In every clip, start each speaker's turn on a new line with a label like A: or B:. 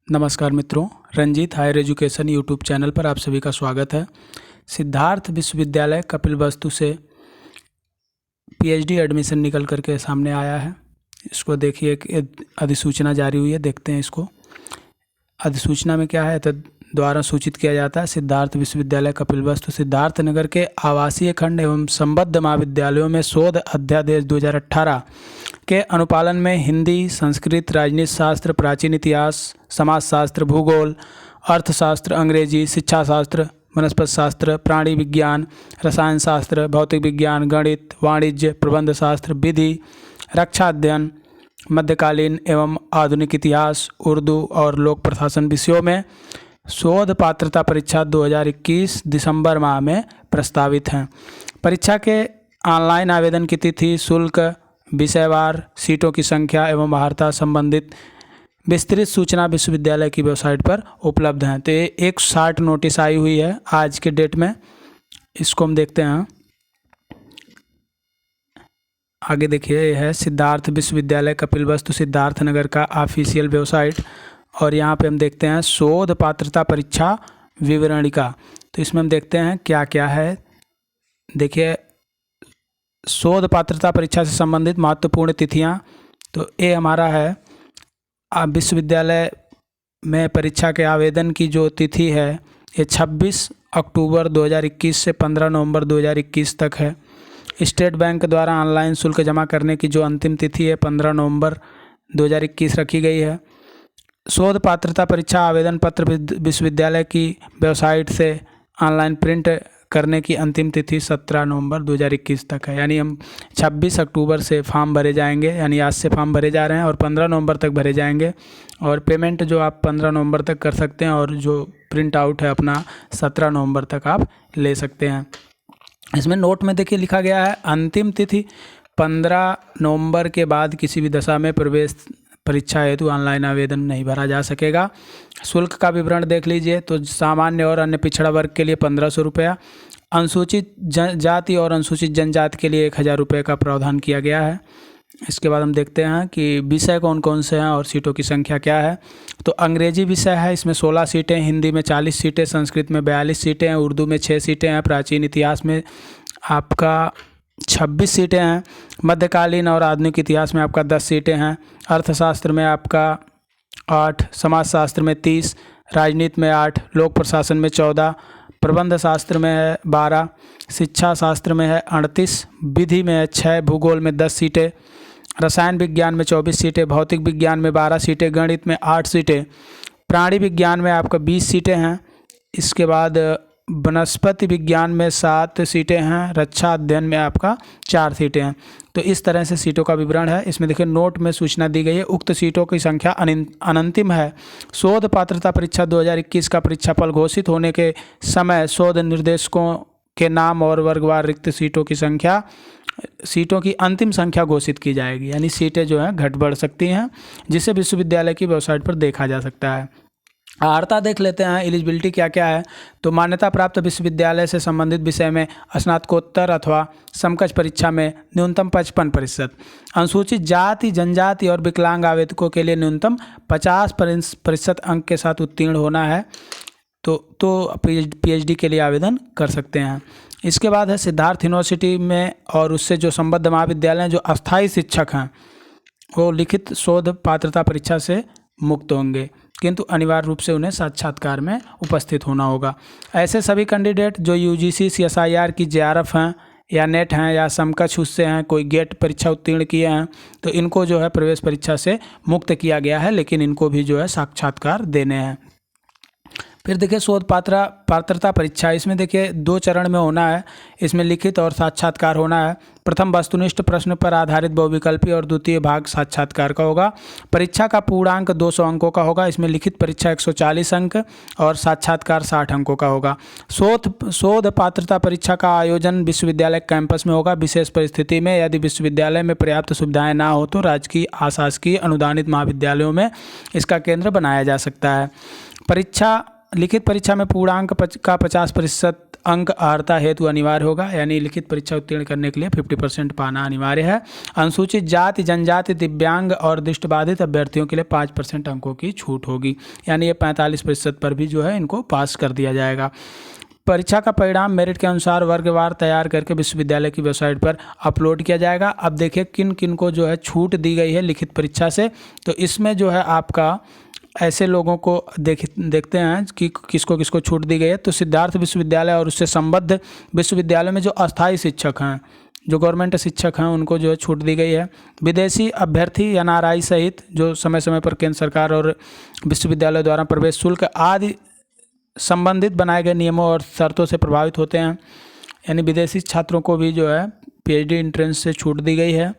A: नमस्कार मित्रों, Ranjeet higher education YouTube channel पर आप सभी का स्वागत है। सिद्धार्थ विश्वविद्यालय कपिलवस्तु से पीएचडी एडमिशन निकल करके सामने आया है। इसको देखिए, एक अधिसूचना जारी हुई है, देखते हैं इसको। अधिसूचना में क्या है तो द्वारा सूचित किया जाता है, सिद्धार्थ विश्वविद्यालय कपिलवस्तु सिद्धार्थनगर के आवासीय खंड एवं संबद्ध महाविद्यालयों में शोध अध्यादेश 2018 के अनुपालन में हिंदी, संस्कृत, राजनीति शास्त्र, प्राचीन इतिहास, समाजशास्त्र, भूगोल, अर्थशास्त्र, अंग्रेजी, शिक्षा शास्त्र, वनस्पति शास्त्र, प्राणी विज्ञान, रसायन शास्त्र, भौतिक विज्ञान, गणित, वाणिज्य, प्रबंध शास्त्र, विधि, रक्षा अध्ययन, मध्यकालीन एवं आधुनिक इतिहास, उर्दू और लोक प्रशासन विषयों में शोध पात्रता परीक्षा 2021 दिसंबर माह में प्रस्तावित हैं। परीक्षा के ऑनलाइन आवेदन की तिथि, शुल्क, विषयवार, सीटों की संख्या एवं बाहरता संबंधित विस्तृत सूचना विश्वविद्यालय की वेबसाइट पर उपलब्ध हैं। तो ये एक शॉर्ट नोटिस आई हुई है आज के डेट में, इसको हम देखते हैं। आगे देखिए, यह है सिद्धार्थ विश्वविद्यालय कपिलवस्तु सिद्धार्थनगर का ऑफिशियल वेबसाइट, और यहाँ पे हम देखते हैं शोध पात्रता परीक्षा विवरणिका। तो इसमें हम देखते हैं क्या क्या है। देखिए, शोध पात्रता परीक्षा से संबंधित महत्वपूर्ण तिथियाँ, तो ये हमारा है विश्वविद्यालय में परीक्षा के आवेदन की जो तिथि है ये 26 अक्टूबर 2021 से 15 नवंबर 2021 तक है। स्टेट बैंक द्वारा ऑनलाइन शुल्क जमा करने की जो अंतिम तिथि है 15 नवंबर 2021 रखी गई है। शोध पात्रता परीक्षा आवेदन पत्र विश्वविद्यालय की वेबसाइट से ऑनलाइन प्रिंट करने की अंतिम तिथि 17 नवंबर 2021 तक है। यानी हम 26 अक्टूबर से फॉर्म भरे जाएंगे, यानी आज से फॉर्म भरे जा रहे हैं और 15 नवंबर तक भरे जाएंगे। और पेमेंट जो आप 15 नवंबर तक कर सकते हैं, और जो प्रिंट आउट है अपना 17 नवंबर तक आप ले सकते हैं। इसमें नोट में देखिए लिखा गया है, अंतिम तिथि 15 नवंबर के बाद किसी भी दशा में प्रवेश परीक्षा हेतु ऑनलाइन आवेदन नहीं भरा जा सकेगा। शुल्क का विवरण देख लीजिए, तो सामान्य और अन्य पिछड़ा वर्ग के लिए 1500 रुपया, अनुसूचित जाति और अनुसूचित जनजाति के लिए 1000 रुपये का प्रावधान किया गया है। इसके बाद हम देखते हैं कि विषय कौन कौन से हैं और सीटों की संख्या क्या है। तो अंग्रेजी विषय है, इसमें 16 सीटें, हिंदी में 40 सीटें, संस्कृत में 42 सीटें हैं, उर्दू में 6 सीटें हैं, प्राचीन इतिहास में आपका 26 सीटें हैं, मध्यकालीन और आधुनिक इतिहास में आपका 10 सीटें हैं, अर्थशास्त्र में आपका 8, समाजशास्त्र में 30, राजनीति में 8, लोक प्रशासन में 14, प्रबंध शास्त्र में है 12, शिक्षा शास्त्र में है 38, विधि में है 6, भूगोल में 10 सीटें, रसायन विज्ञान में 24 सीटें, भौतिक विज्ञान में 12 सीटें, गणित में 8 सीटें, प्राणी विज्ञान में आपका 20 सीटें हैं। इसके बाद वनस्पति विज्ञान में 7 सीटें हैं, रक्षा अध्ययन में आपका 4 सीटें हैं। तो इस तरह से सीटों का विवरण है। इसमें देखिए नोट में सूचना दी गई है, उक्त सीटों की संख्या अनंतिम है। शोध पात्रता परीक्षा 2021 का परीक्षाफल घोषित होने के समय शोध निर्देशकों के नाम और वर्गवार रिक्त सीटों की अंतिम संख्या घोषित की जाएगी। यानी सीटें जो हैं घट बढ़ सकती हैं, जिसे विश्वविद्यालय की वेबसाइट पर देखा जा सकता है। अर्हता देख लेते हैं, एलिजिबिलिटी क्या क्या है। तो मान्यता प्राप्त विश्वविद्यालय से संबंधित विषय में स्नातकोत्तर अथवा समकक्ष परीक्षा में न्यूनतम 55%, अनुसूचित जाति, जनजाति और विकलांग आवेदकों के लिए न्यूनतम 50% अंक के साथ उत्तीर्ण होना है, तो पीएचडी के लिए आवेदन कर सकते हैं। इसके बाद है सिद्धार्थ यूनिवर्सिटी में और उससे जो संबद्ध महाविद्यालय हैं, जो अस्थायी शिक्षक हैं वो लिखित शोध पात्रता परीक्षा से मुक्त होंगे, किंतु अनिवार्य रूप से उन्हें साक्षात्कार में उपस्थित होना होगा। ऐसे सभी कैंडिडेट जो यूजीसी सीएसआईआर की जेआरएफ हैं या नेट हैं या समकक्ष उससे हैं, कोई गेट परीक्षा उत्तीर्ण किए हैं, तो इनको जो है प्रवेश परीक्षा से मुक्त किया गया है, लेकिन इनको भी जो है साक्षात्कार देने हैं। फिर देखिए शोध पात्रता परीक्षा, इसमें देखिए 2 चरण में होना है। इसमें लिखित और साक्षात्कार होना है। प्रथम वस्तुनिष्ठ प्रश्न पर आधारित बहुविकल्पी और द्वितीय भाग साक्षात्कार का होगा। परीक्षा का पूर्णांक 200 अंकों का होगा। इसमें लिखित परीक्षा 140 अंक और साक्षात्कार 60 अंकों का होगा। शोध पात्रता परीक्षा का आयोजन विश्वविद्यालय कैंपस में होगा। विशेष परिस्थिति में यदि विश्वविद्यालय में पर्याप्त सुविधाएं ना हो तो राजकीय, अशासकीय, अनुदानित महाविद्यालयों में इसका केंद्र बनाया जा सकता है। लिखित परीक्षा में पूर्णांक का 50% अंक अर्हता हेतु अनिवार्य होगा, यानी लिखित परीक्षा उत्तीर्ण करने के लिए 50% पाना अनिवार्य है। अनुसूचित जाति, जनजाति, दिव्यांग और दृष्टिबाधित अभ्यर्थियों के लिए 5% अंकों की छूट होगी, यानी ये 45% पर भी जो है इनको पास कर दिया जाएगा। परीक्षा का परिणाम मेरिट के अनुसार वर्गवार तैयार करके विश्वविद्यालय की वेबसाइट पर अपलोड किया जाएगा। अब देखिए किन किन को जो है छूट दी गई है लिखित परीक्षा से। तो इसमें जो है आपका ऐसे लोगों को देखते हैं कि किसको किसको छूट दी गई है। तो सिद्धार्थ विश्वविद्यालय और उससे संबद्ध विश्वविद्यालय में जो अस्थायी शिक्षक हैं, जो गवर्नमेंट शिक्षक हैं, उनको जो है छूट दी गई है। विदेशी अभ्यर्थी NRI सहित जो समय समय पर केंद्र सरकार और विश्वविद्यालय द्वारा प्रवेश शुल्क आदि संबंधित बनाए गए नियमों और शर्तों से प्रभावित होते हैं, यानी विदेशी छात्रों को भी जो है PhD एंट्रेंस से छूट दी गई है।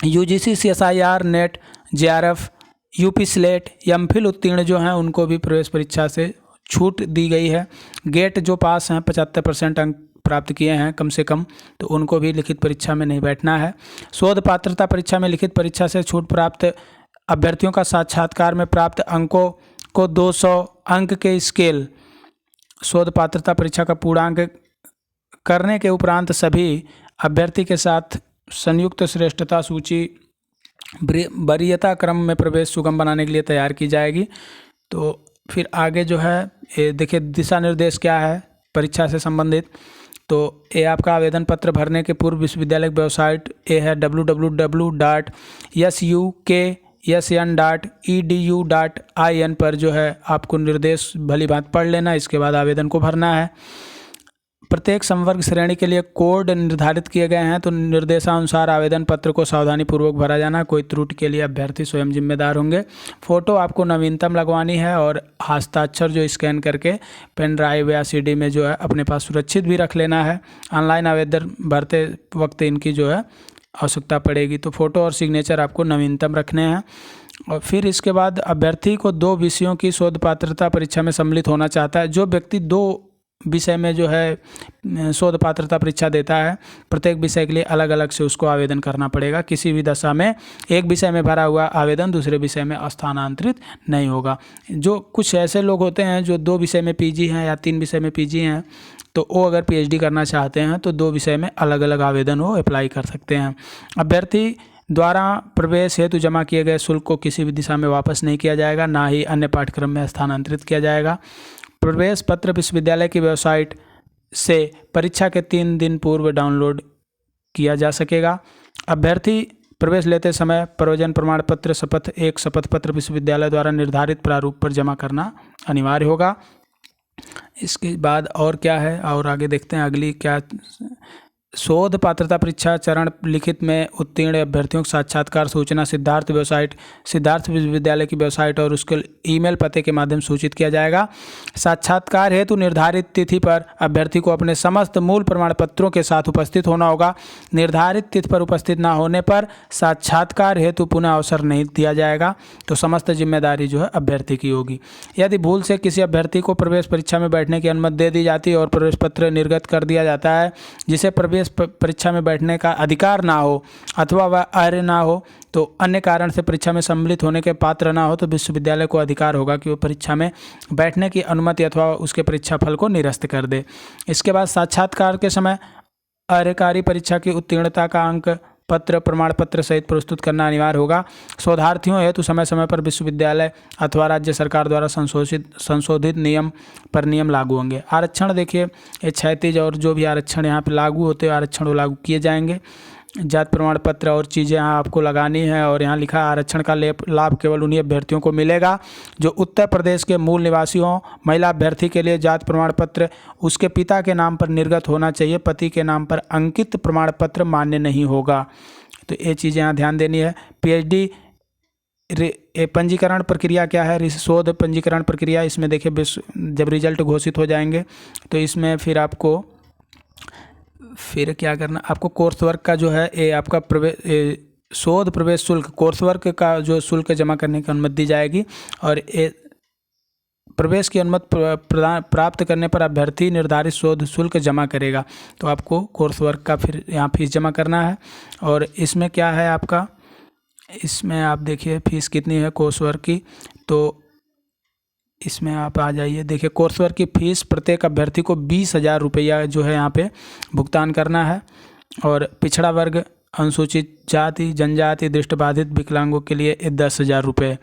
A: UGC, CSIR, net, JRF, UP slate, MPhil उत्तीर्ण जो हैं उनको भी प्रवेश परीक्षा से छूट दी गई है। गेट जो पास हैं 75% अंक प्राप्त किए हैं कम से कम, तो उनको भी लिखित परीक्षा में नहीं बैठना है। शोध पात्रता परीक्षा में लिखित परीक्षा से छूट प्राप्त अभ्यर्थियों का साक्षात्कार में प्राप्त अंकों को 200 अंक के स्केल शोध पात्रता परीक्षा का पूर्णांक करने के उपरांत सभी अभ्यर्थी के साथ संयुक्त श्रेष्ठता सूची वरीयता क्रम में प्रवेश सुगम बनाने के लिए तैयार की जाएगी। तो फिर आगे जो है ये देखिए दिशा निर्देश क्या है परीक्षा से संबंधित। तो ये आपका आवेदन पत्र भरने के पूर्व विश्वविद्यालय की वेबसाइट ये है www.sukSN.edu.in पर जो है आपको निर्देश भली बात पढ़ लेना, इसके बाद आवेदन को भरना है। प्रत्येक संवर्ग श्रेणी के लिए कोड निर्धारित किए गए हैं, तो निर्देशानुसार आवेदन पत्र को सावधानीपूर्वक भरा जाना, कोई त्रुटि के लिए अभ्यर्थी स्वयं जिम्मेदार होंगे। फ़ोटो आपको नवीनतम लगवानी है और हस्ताक्षर जो स्कैन करके पेन ड्राइव या CD में जो है अपने पास सुरक्षित भी रख लेना है। ऑनलाइन आवेदन भरते वक्त इनकी जो है आवश्यकता पड़ेगी, तो फ़ोटो और सिग्नेचर आपको नवीनतम रखने हैं। और फिर इसके बाद अभ्यर्थी को 2 विषयों की शोध पात्रता परीक्षा में सम्मिलित होना चाहता है। जो व्यक्ति 2 विषय में जो है शोध पात्रता परीक्षा देता है, प्रत्येक विषय के लिए अलग अलग से उसको आवेदन करना पड़ेगा। किसी भी दशा में एक विषय में भरा हुआ आवेदन दूसरे विषय में स्थानांतरित नहीं होगा। जो कुछ ऐसे लोग होते हैं जो 2 विषय में PG हैं या 3 विषय में PG हैं, तो वो अगर PhD करना चाहते हैं तो 2 विषय में अलग अलग आवेदन वो अप्लाई कर सकते हैं। अभ्यर्थी द्वारा प्रवेश हेतु जमा किए गए शुल्क को किसी भी दिशा में वापस नहीं किया जाएगा, ना ही अन्य पाठ्यक्रम में स्थानांतरित किया जाएगा। प्रवेश पत्र विश्वविद्यालय की वेबसाइट से परीक्षा के 3 दिन पूर्व डाउनलोड किया जा सकेगा। अभ्यर्थी प्रवेश लेते समय प्रयोजन प्रमाण पत्र शपथ पत्र विश्वविद्यालय द्वारा निर्धारित प्रारूप पर जमा करना अनिवार्य होगा। इसके बाद और क्या है और आगे देखते हैं अगली क्या। शोध पात्रता परीक्षा चरण लिखित में उत्तीर्ण अभ्यर्थियों को साक्षात्कार सूचना सिद्धार्थ विश्वविद्यालय की वेबसाइट और उसके ईमेल पते के माध्यम से सूचित किया जाएगा। साक्षात्कार हेतु निर्धारित तिथि पर अभ्यर्थी को अपने समस्त मूल प्रमाण पत्रों के साथ उपस्थित होना होगा। निर्धारित तिथि पर उपस्थित न होने पर साक्षात्कार हेतु पुनः अवसर नहीं दिया जाएगा, तो समस्त जिम्मेदारी जो है अभ्यर्थी की होगी। यदि भूल से किसी अभ्यर्थी को प्रवेश परीक्षा में बैठने की अनुमति दे दी जाती है और प्रवेश पत्र निर्गत कर दिया जाता है, जिसे प्रवेश परीक्षा में बैठने का अधिकार ना हो अथवा वह अर्ह ना हो, तो अन्य कारण से परीक्षा में सम्मिलित होने के पात्र ना हो, तो विश्वविद्यालय को अधिकार होगा कि वो परीक्षा में बैठने की अनुमति अथवा उसके परीक्षा फल को निरस्त कर दे। इसके बाद साक्षात्कार के समय अर्हकारी परीक्षा की उत्तीर्णता का अंक पत्र प्रमाण पत्र सहित प्रस्तुत करना अनिवार्य होगा। शोधार्थियों हेतु समय समय पर विश्वविद्यालय अथवा राज्य सरकार द्वारा संशोधित नियम लागू होंगे। आरक्षण देखिए ये क्षैतिज और जो भी आरक्षण यहाँ पे लागू होते हैं आरक्षण वो लागू किए जाएंगे। जाति प्रमाण पत्र और चीज़ें यहाँ आपको लगानी है और यहाँ लिखा है आरक्षण का लाभ केवल उन्हीं अभ्यर्थियों को मिलेगा जो उत्तर प्रदेश के मूल निवासी हों। महिला अभ्यर्थी के लिए जाति प्रमाण पत्र उसके पिता के नाम पर निर्गत होना चाहिए, पति के नाम पर अंकित प्रमाण पत्र मान्य नहीं होगा। तो ये चीज़ें यहाँ ध्यान देनी है। PhD पंजीकरण प्रक्रिया क्या है, शोध पंजीकरण प्रक्रिया, इसमें देखिए जब रिजल्ट घोषित हो जाएंगे तो इसमें फिर आपको फिर क्या करना, आपको कोर्स वर्क का जो है ये आपका शोध प्रवेश शुल्क कोर्स वर्क का जो शुल्क जमा करने की अनुमति दी जाएगी और ये प्रवेश की अनुमति प्राप्त करने पर अभ्यर्थी निर्धारित शोध शुल्क जमा करेगा। तो आपको कोर्स वर्क का फिर यहाँ फीस जमा करना है। और इसमें क्या है आपका, इसमें आप देखिए फीस कितनी है कोर्स वर्क की, तो इसमें आप आ जाइए। देखिए कोर्स वर्क की फ़ीस प्रत्येक अभ्यर्थी को 20,000 रुपया जो है यहाँ पे भुगतान करना है। और पिछड़ा वर्ग, अनुसूचित जाति, जनजाति, दृष्टिबाधित, विकलांगों के लिए 10,000 रुपये।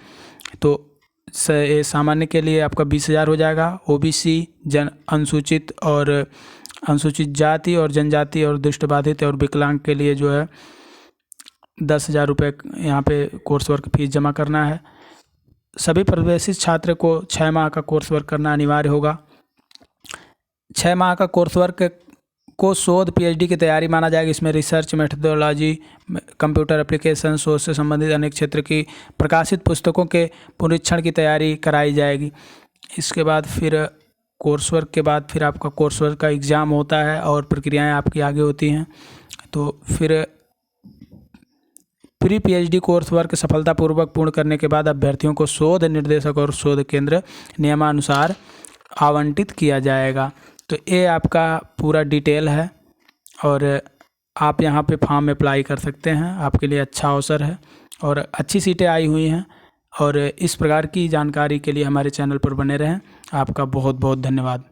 A: तो सामान्य के लिए आपका 20,000 हो जाएगा। ओबीसी, अनुसूचित जाति और जनजाति और दृष्टिबाधित और विकलांग के लिए जो है 10,000 रुपये यहाँ पे कोर्स वर्क फीस जमा करना है। सभी प्रवेशित छात्र को 6 माह का कोर्स वर्क करना अनिवार्य होगा। 6 माह का कोर्स वर्क को शोध पीएचडी की तैयारी माना जाएगा। इसमें रिसर्च मेथडोलॉजी, कंप्यूटर एप्लीकेशन, शोध से संबंधित अनेक क्षेत्र की प्रकाशित पुस्तकों के पुनरीक्षण की तैयारी कराई जाएगी। इसके बाद फिर कोर्स वर्क के बाद फिर आपका कोर्स वर्क का एग्ज़ाम होता है और प्रक्रियाएं आपकी आगे होती हैं। तो फिर प्री पीएचडी कोर्स वर्क सफलतापूर्वक पूर्ण करने के बाद अभ्यर्थियों को शोध निर्देशक और शोध केंद्र नियमानुसार आवंटित किया जाएगा। तो ये आपका पूरा डिटेल है और आप यहाँ पे फॉर्म अप्लाई कर सकते हैं। आपके लिए अच्छा अवसर है और अच्छी सीटें आई हुई हैं। और इस प्रकार की जानकारी के लिए हमारे चैनल पर बने रहें। आपका बहुत बहुत धन्यवाद।